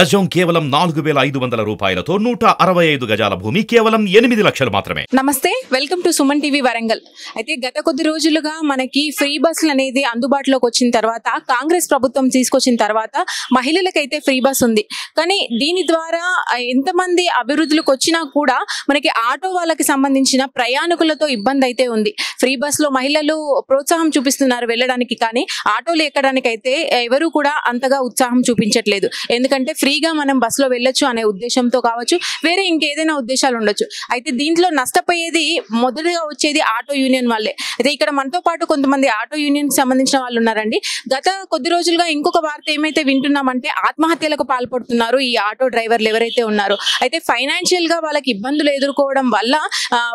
గజం కేవలం 4,500 రూపాయలతో 165 గజాల భూమి కేవలం 8 లక్షలు మాత్రమే. నమస్తే, welcome to Suman TV Warangal. అయితే గత కొద్ది రోజులుగా మనకి ఫ్రీ బస్సులు అనేది అందుబాటులోకి వచ్చిన తర్వాత, కాంగ్రెస్ ప్రభుత్వం తీసుకొచ్చిన తర్వాత మహిళలకైతే ఫ్రీ బస్ ఉంది. కానీ దీని ద్వారా ఎంతమంది అభివృద్ధులకు వచ్చినా కూడా మనకి ఆటో వాళ్ళకి సంబంధించిన ప్రయాణికులతో ఇబ్బంది అయితే ఉంది. ఫ్రీ బస్ లో మహిళలు ప్రోత్సాహం చూపిస్తున్నారు వెళ్ళడానికి, కానీ ఆటోలు ఎక్కడానికి అయితే ఎవరు కూడా అంతగా ఉత్సాహం చూపించట్లేదు. ఎందుకంటే ఫ్రీగా మనం బస్సులో వెళ్ళొచ్చు అనే ఉద్దేశంతో కావచ్చు, వేరే ఇంకేదైనా ఉద్దేశాలు ఉండొచ్చు. అయితే దీంట్లో నష్టపోయేది మొదటగా వచ్చేది ఆటో యూనియన్ వాళ్ళే. అయితే ఇక్కడ మనతో పాటు కొంతమంది ఆటో యూనియన్ సంబంధించిన వాళ్ళు ఉన్నారండి. గత కొద్ది రోజులుగా ఇంకొక వార్త ఏమైతే వింటున్నామంటే ఆత్మహత్యలకు పాల్పడుతున్నారు ఈ ఆటో డ్రైవర్లు ఎవరైతే ఉన్నారో. అయితే ఫైనాన్షియల్ గా వాళ్ళకి ఇబ్బందులు ఎదుర్కోవడం వల్ల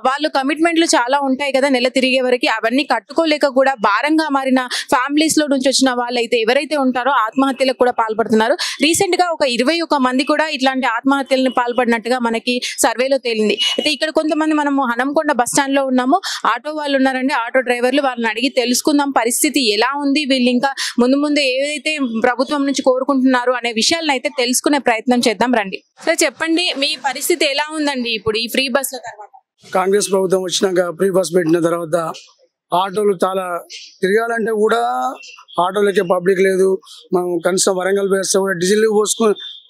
వాళ్ళు కమిట్మెంట్లు చాలా ఉంటాయి కదా నెల తిరిగే వరకు, అవన్నీ కట్టుకోలేక కూడా భారంగా మారిన ఫ్యామిలీస్ లో నుంచి వచ్చిన వాళ్ళైతే ఎవరైతే ఉంటారో ఆత్మహత్యలకు కూడా పాల్పడుతున్నారు. రీసెంట్ గా ఒక 21 మంది కూడా ఇట్లాంటి ఆత్మహత్యలను పాల్పడినట్టుగా మనకి సర్వేలో తేలింది. అయితే ఇక్కడ కొంతమంది మనము హనంకొండ బస్ స్టాండ్ లో ఉన్నాము, ఆటో వాళ్ళు ఉన్నారండి, ఆటో డ్రైవర్లు. వాళ్ళని అడిగి తెలుసుకుందాం పరిస్థితి ఎలా ఉంది, వీళ్ళు ఇంకా ముందు ముందు ఏదైతే ప్రభుత్వం నుంచి కోరుకుంటున్నారు అనే విషయాలను అయితే తెలుసుకునే ప్రయత్నం చేద్దాం రండి. సార్ చెప్పండి, మీ పరిస్థితి ఎలా ఉందండి ఇప్పుడు ఈ ఫ్రీ బస్ల తర్వాత? కాంగ్రెస్ ప్రభుత్వం వచ్చినాక ఫ్రీ బస్ పెట్టిన తర్వాత ఆటోలు చాలా తిరగాలంటే కూడా ఆటోలకే పబ్లిక్ లేదు. మనం కనీసం వరంగల్ పోయేస్తే కూడా డీజిల్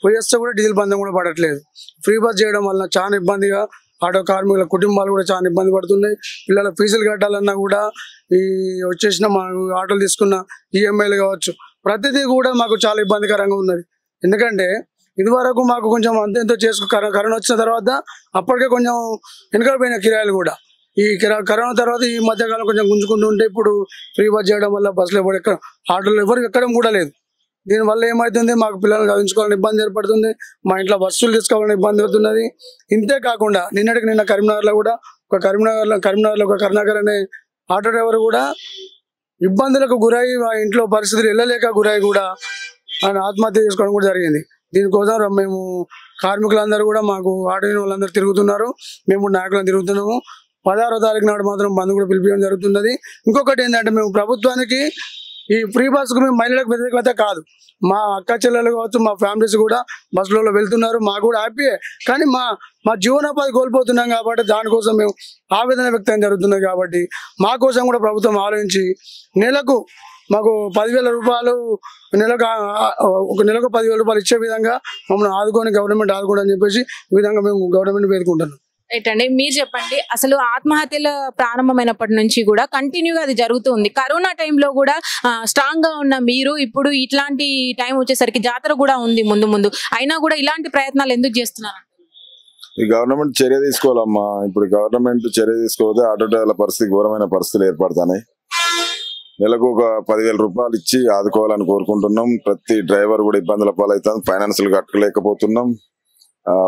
పోయేస్తే కూడా డీజిల్ బంధం కూడా పడట్లేదు. ఫ్రీ బస్ చేయడం వల్ల చాలా ఇబ్బందిగా ఆటో కార్మికుల కుటుంబాలు కూడా చాలా ఇబ్బంది పడుతున్నాయి. పిల్లల ఫీజులు కట్టాలన్నా కూడా ఈ వచ్చేసిన మా ఆటోలు తీసుకున్న ఈఎంఐలు కావచ్చు, ప్రతిదీ కూడా మాకు చాలా ఇబ్బందికరంగా ఉన్నది. ఎందుకంటే ఇదివరకు మాకు కొంచెం అంతెంతో కరోనా వచ్చిన తర్వాత అప్పటికే కొంచెం వెనుకబడిన కిరాయిలు కూడా ఈ కరోనా తర్వాత ఈ మధ్యకాలం కొంచెం గుంజుకుంటూ ఉంటే ఇప్పుడు ఫ్రీ బస్ చేయడం వల్ల బస్సులో ఎవరు ఎక్కడ ఆటోలు ఎవరు ఎక్కడం కూడా లేదు. దీనివల్ల ఏమవుతుంది, మాకు పిల్లల్ని చదివించుకోవాలని ఇబ్బంది ఏర్పడుతుంది, మా ఇంట్లో బస్సులు తీసుకోవాలని ఇబ్బంది అవుతున్నది. ఇంతే కాకుండా నిన్న కరీంనగర్లో కూడా కరీంనగర్లో ఒక కరుణాకర్ అనే ఆటో డ్రైవర్ కూడా ఇబ్బందులకు గురై మా ఇంట్లో పరిస్థితులు వెళ్ళలేక గురై కూడా ఆయన ఆత్మహత్య చేసుకోవడం కూడా జరిగింది. దీనికోసం మేము కార్మికులందరూ కూడా మాకు ఆటో వాళ్ళందరూ తిరుగుతున్నారు, మేము నాయకులను తిరుగుతున్నాము. 16వ తారీఖు నాడు మాత్రం బంద్ కూడా పిలిపించడం జరుగుతున్నది. ఇంకొకటి ఏంటంటే మేము ప్రభుత్వానికి ఈ ఫ్రీ బస్సుకు మేము మహిళలకు వ్యతిరేకత కాదు, మా అక్క చెల్లెలు కావచ్చు, మా ఫ్యామిలీస్ కూడా బస్సులలో వెళ్తున్నారు, మాకు కూడా హ్యాపీయే. కానీ మా జీవనోపాధి కోల్పోతున్నాం కాబట్టి దానికోసం మేము ఆవేదన వ్యక్తం జరుగుతున్నాయి. కాబట్టి మా కోసం కూడా ప్రభుత్వం ఆలోచించి నెలకు మాకు 10,000 రూపాయలు నెలకు 10,000 రూపాయలు ఇచ్చే విధంగా మమ్మల్ని ఆదుకొని గవర్నమెంట్ ఆదుకోండి అని చెప్పేసి ఈ విధంగా మేము గవర్నమెంట్ వేడుకుంటున్నాం. రైట్ అండి, మీరు చెప్పండి, అసలు ఆత్మహత్యల ప్రారంభమైనప్పటి నుంచి కూడా కంటిన్యూగా అది జరుగుతుంది. కరోనా టైంలో కూడా స్ట్రాంగ్ గా ఉన్న మీరు ఇప్పుడు ఇట్లాంటి టైం వచ్చేసరికి జాతర కూడా ఉంది ముందు అయినా కూడా ఇలాంటి ప్రయత్నాలు ఎందుకు చేస్తున్నారు? ఈ గవర్నమెంట్ చర్య తీసుకోవాలమ్మా. ఇప్పుడు గవర్నమెంట్ చర్య తీసుకోకపోతే ఆటో డ్రైవర్ల పరిస్థితి ఘోరమైన పరిస్థితులు ఏర్పడతాయి. నెలకు ఒక 10,000 రూపాయలు ఇచ్చి ఆదుకోవాలని కోరుకుంటున్నాం. ప్రతి డ్రైవర్ కూడా ఇబ్బందుల పాలవుతాం, ఫైనాన్షియల్ కట్టలేకపోతున్నాం.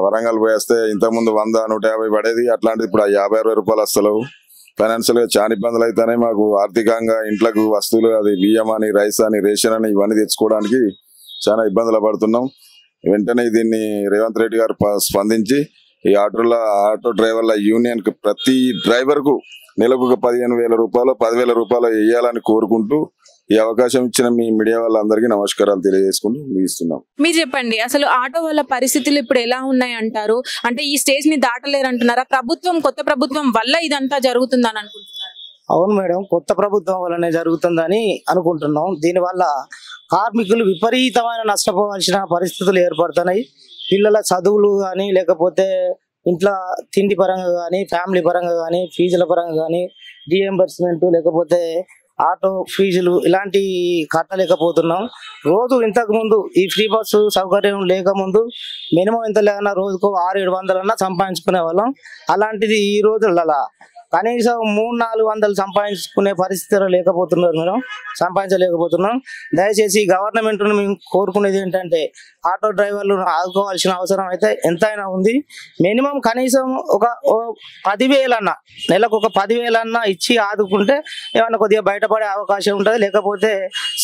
వరంగల్ పోయేస్తే ఇంతకుముందు 100, 150 పడేది, అట్లాంటిది ఇప్పుడు 50-60 రూపాయలు వస్తలేవు. ఫైనాన్షియల్ గా చాలా ఇబ్బందులు అవుతాయి మాకు. ఆర్థికంగా ఇంట్లోకి వస్తువులు, అది బియ్యం అని, రైస్ అని, రేషన్ అని ఇవన్నీ తెచ్చుకోవడానికి చాలా ఇబ్బందులు పడుతున్నాం. వెంటనే దీన్ని రేవంత్ రెడ్డి గారు స్పందించి ఈ ఆటో డ్రైవర్ల యూనియన్ కు ప్రతి డ్రైవర్ కు నెలకు ఒక 15,000 రూపాయలు 10,000 రూపాయలు వేయాలని కోరుకుంటూ ఈ అవకాశం ఇచ్చిన మీ మీడియా వాళ్ళందరికీ నమస్కారాలు తెలియజేసుకుంటూ ముగిస్తున్నాం. మీరు చెప్పండి, అసలు ఆటో వాళ్ళ పరిస్థితులు ఇప్పుడు ఎలా ఉన్నాయి అంటారు? అంటే ఈ స్టేజ్ ని దాటలేరు అంటున్నారా? కొత్త ప్రభుత్వం వల్ల ఇదంతా జరుగుతుందని అనుకుంటున్నారు? అవును మేడం, కొత్త ప్రభుత్వం వల్లనే జరుగుతుందని అనుకుంటున్నాం. దీనివల్ల కార్మికులు విపరీతమైన నష్టపోవాల్సిన పరిస్థితులు ఏర్పడుతున్నాయి. పిల్లల చదువులు కానీ, లేకపోతే ఇంట్లో తిండి పరంగా కానీ, ఫ్యామిలీ పరంగా కానీ, ఫీజుల పరంగా కానీ, రీఎంబర్స్మెంట్ లేకపోతే ఆటో ఫీజులు ఇలాంటి కట్టలేకపోతున్నాం. రోజు ఇంతకు ముందు ఈ ఫ్రీ బస్సు సౌకర్యం లేకముందు మినిమం ఎంత లేదన్నా రోజుకు 600-700 సంపాదించుకునే వాళ్ళం. అలాంటిది ఈ రోజులలో కనీసం 300-400 సంపాదించుకునే పరిస్థితులు సంపాదించలేకపోతున్నాం. దయచేసి గవర్నమెంట్ మేము కోరుకునేది ఏంటంటే ఆటో డ్రైవర్లు ఆదుకోవాల్సిన అవసరం అయితే ఎంతైనా ఉంది. మినిమం కనీసం ఒక 10,000 అన్న, నెలకు ఒక 10,000 అన్న ఇచ్చి ఆదుకుంటే ఏమన్నా కొద్దిగా బయటపడే అవకాశం ఉంటుంది, లేకపోతే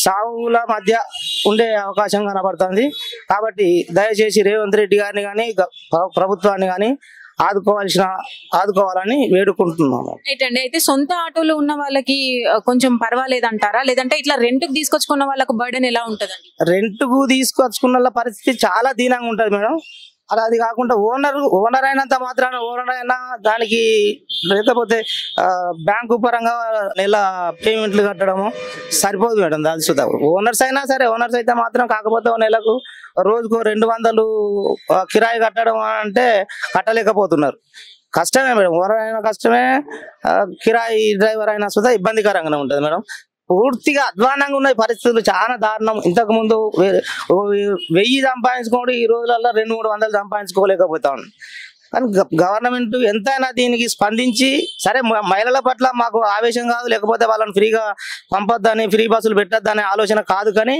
సావుల మధ్య ఉండే అవకాశం కనబడుతుంది. కాబట్టి దయచేసి రేవంత్ రెడ్డి గారిని కానీ ప్రభుత్వాన్ని కానీ ఆదుకోవాలని వేడుకుంటున్నాము. ఏంటండి అయితే సొంత ఆటోలు ఉన్న వాళ్ళకి కొంచెం పర్వాలేదంటారా, లేదంటే ఇట్లా రెంట్కి తీసుకొచ్చుకున్న వాళ్ళకు బర్డెన్ ఎలా ఉంటదండి? రెంట్కు తీసుకొచ్చుకున్న పరిస్థితి చాలా దీనంగా ఉంటది మేడం. అది కాకుండా ఓనర్ అయినంత మాత్రాన ఓనర్ అయినా దానికి లేకపోతే బ్యాంకు పరంగా నెల పేమెంట్లు కట్టడము సరిపోదు మేడం. దాని సుధా ఓనర్స్ అయినా సరే, ఓనర్స్ అయితే మాత్రం కాకపోతే నెలకు రోజుకు 200 కిరాయి కట్టడం అంటే కట్టలేకపోతున్నారు. కష్టమే మేడం, ఓనర్ అయినా కష్టమే, కిరాయి డ్రైవర్ అయినా సుధా ఇబ్బందికరంగానే ఉంటుంది మేడం. పూర్తిగా అధ్వానంగా ఉన్న పరిస్థితులు చాలా దారుణం. ఇంతకు ముందు 1000 సంపాదించుకోండి, ఈ రోజులలో 200-300 సంపాదించుకోలేకపోతాం. కానీ గవర్నమెంట్ ఎంతైనా దీనికి స్పందించి సరే మహిళల పట్ల మాకు ఆవేశం కాదు, లేకపోతే వాళ్ళని ఫ్రీగా పంపొద్దని, ఫ్రీ బస్సులు పెట్టొద్దనే ఆలోచన కాదు, కానీ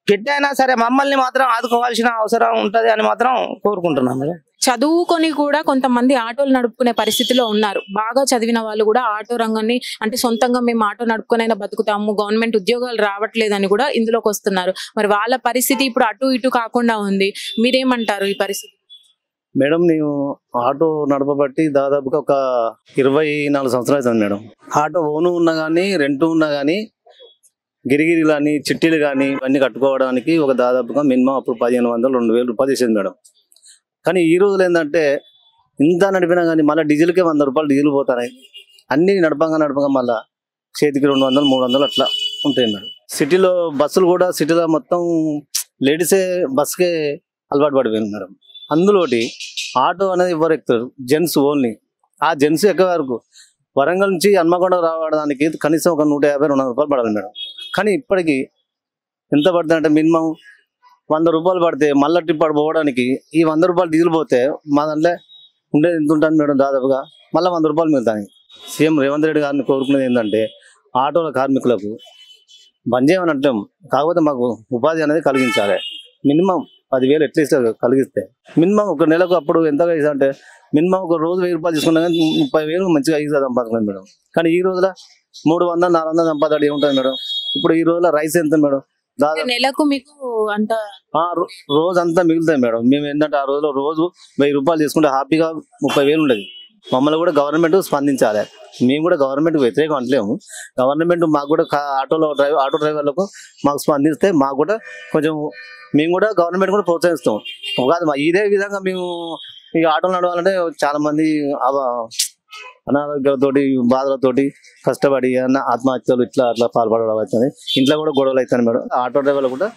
పెట్టైనా సరే మమ్మల్ని మాత్రం ఆదుకోవాల్సిన అవసరం ఉంటది అని మాత్రం కోరుకుంటున్నాం మేడం. చదువుకొని కూడా కొంతమంది ఆటోలు నడుపుకునే పరిస్థితిలో ఉన్నారు. బాగా చదివిన వాళ్ళు కూడా ఆటో రంగాన్ని అంటే సొంతంగా మేము ఆటో నడుపుకునైనా బతుకుతాము, గవర్నమెంట్ ఉద్యోగాలు రావట్లేదని కూడా ఇందులోకి వస్తున్నారు. మరి వాళ్ళ పరిస్థితి ఇప్పుడు అటు ఇటు కాకుండా ఉంది. మీరేమంటారు ఈ పరిస్థితి? మేడం, నేను ఆటో నడపబట్టి దాదాపుగా ఒక 24 సంవత్సరాలు అవుతుంది మేడం. ఆటో ఓను ఉన్నా కానీ, రెంట్ ఉన్నా కానీ, గిరిగిరి కానీ, చిట్టీలు కానీ అన్ని కట్టుకోవడానికి ఒక దాదాపుగా మినిమం అప్పుడు 1500-2000 రూపాయలు ఇచ్చేది మేడం. కానీ ఈ రోజులు ఏంటంటే ఇంత నడిపినా కానీ మళ్ళీ డీజిల్కే 100 రూపాయలు డీజిల్ పోతాయి. అన్ని నడపంగా మళ్ళీ చేతికి 200-300 అట్లా ఉంటాయి మేడం. సిటీలో బస్సులు కూడా సిటీలో మొత్తం లేడీసే బస్కే అలవాటు పడిపోయింది మేడం. అందులోటి ఆటో అనేది ఎవరు ఎక్కుతారు? Gents only. ఆ జెంట్స్ ఎక్కే వరకు వరంగల్ నుంచి హన్మకొండ రావడానికి కనీసం ఒక 150-200 రూపాయలు పడాలి మేడం. కానీ ఇప్పటికి ఎంత పడుతుంది అంటే మినిమం 100 రూపాయలు పడితే మళ్ళీ ట్రిప్ పోవడానికి ఈ 100 రూపాయలు డీజిల్ పోతే మా దాంట్లో ఉండేది ఎంత ఉంటుంది మేడం? దాదాపుగా మళ్ళీ 100 రూపాయలు మిగులుతాయి. సీఎం రేవంత్ రెడ్డి గారిని కోరుకునేది ఏంటంటే ఆటోల కార్మికులకు బంద్ చేయమని అంటాం, కాకపోతే మాకు ఉపాధి అనేది కలిగించాలి. మినిమం 10,000 ఎట్లీస్ట్ కలిగిస్తే మినిమం ఒక నెలకు అప్పుడు ఎంతగా అంటే మినిమం ఒక రోజు 1000 రూపాయలు తీసుకున్నా కానీ 30,000 మంచిగా ఈజీగా సంపాదించాలి మేడం. కానీ ఈ రోజుల 300-400 సంపాదన ఏముంటుంది మేడం? ఇప్పుడు ఈ రోజుల రైస్ ఎంత మేడం? దాదాపు నెలకు మీకు అంత రోజు అంతా మిగులుతాయి మేడం. మేము ఏంటంటే ఆ రోజులో రోజు 1000 రూపాయలు తీసుకుంటే హ్యాపీగా 30,000 ఉండేది. మమ్మల్ని కూడా గవర్నమెంట్ స్పందించాలి. మేము కూడా గవర్నమెంట్ వ్యతిరేకం అంటలేము. గవర్నమెంట్ మాకు కూడా ఆటో డ్రైవర్లకు మాకు స్పందిస్తే మాకు కూడా కొంచెం మేము కూడా గవర్నమెంట్ కూడా ప్రోత్సహిస్తాం. కాదు ఇదే విధంగా మేము ఈ ఆటోలు నడవాలంటే చాలా మంది అనారోగ్యాలతోటి బాధలతోటి కష్టపడి ఆత్మహత్యలు ఇట్లా అట్లా పాల్పడడం అవుతుంది. ఇంట్లో కూడా గొడవలు అవుతాయి మేడం. ఆటో డ్రైవర్లు కూడా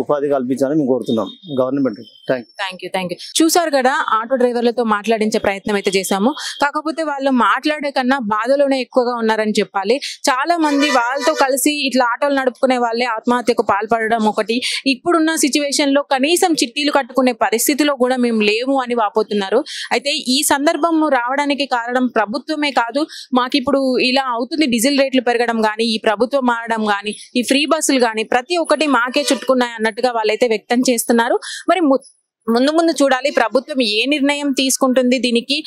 ఉపాధి కల్పించాలని మేము కోరుతున్నాం గవర్నమెంట్. Thank you. చూసారు కదా, ఆటో డ్రైవర్లతో మాట్లాడించే ప్రయత్నం అయితే చేశాము. కాకపోతే వాళ్ళు మాట్లాడే కన్నా బాధలోనే ఎక్కువగా ఉన్నారని చెప్పాలి. చాలా మంది వాళ్ళతో కలిసి ఇట్లా ఆటోలు నడుపుకునే వాళ్ళే ఆత్మహత్యకు పాల్పడడం ఒకటి. ఇప్పుడున్న సిచ్యువేషన్ లో కనీసం చిట్టీలు కట్టుకునే పరిస్థితిలో కూడా మేము లేము అని వాపోతున్నారు. అయితే ఈ సందర్భం రావడానికి కారణం ప్రభుత్వమే కాదు, మాకు ఇప్పుడు ఇలా అవుతుంది, డీజిల్ రేట్లు పెరగడం కానీ, ఈ ప్రభుత్వం మారడం కానీ, ఈ ఫ్రీ బస్సులు కానీ ప్రతి ఒక్కటి మాకే చుట్టుకున్నాయి అన్నట్టుగా వాళ్ళైతే వ్యక్తం చేస్తున్నారు. మరి ముందు చూడాలి ప్రభుత్వం ఏ నిర్ణయం తీసుకుంటుంది దీనికి.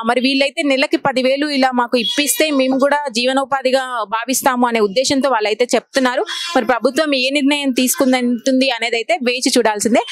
మరి వీళ్ళైతే నెలకి 10,000 ఇలా మాకు ఇప్పిస్తే మేము కూడా జీవనోపాధిగా భావిస్తాము అనే ఉద్దేశంతో వాళ్ళైతే చెప్తున్నారు. మరి ప్రభుత్వం ఏ నిర్ణయం తీసుకుంటుంది అనేది అయితే వేచి చూడాల్సిందే.